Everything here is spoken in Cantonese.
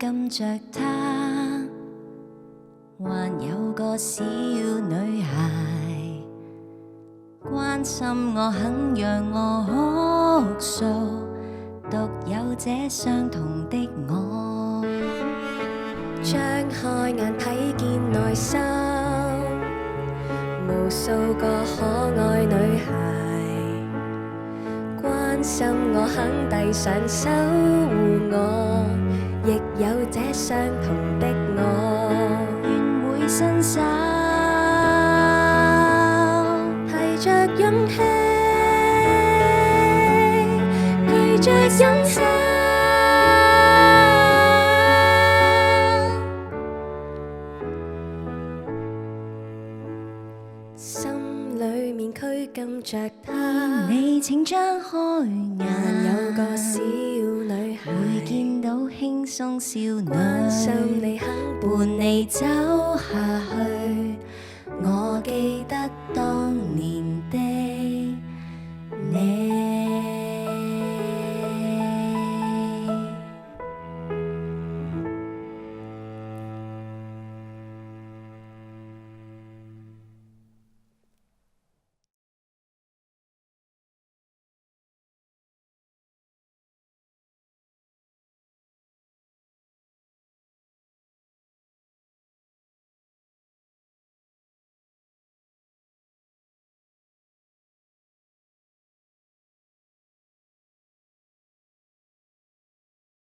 禁着她，還有個小女孩關心我，肯讓我哭訴，獨有這相同的我。張開眼睇見內心，無數個可愛女孩關心我，肯遞上手護我，亦有這相同的我。願會伸手提着勇氣，提着勇氣，心裏面拘禁着她。你請張開眼，有個小女孩會見到輕鬆少女，關心你，肯伴你走下去。我記得當年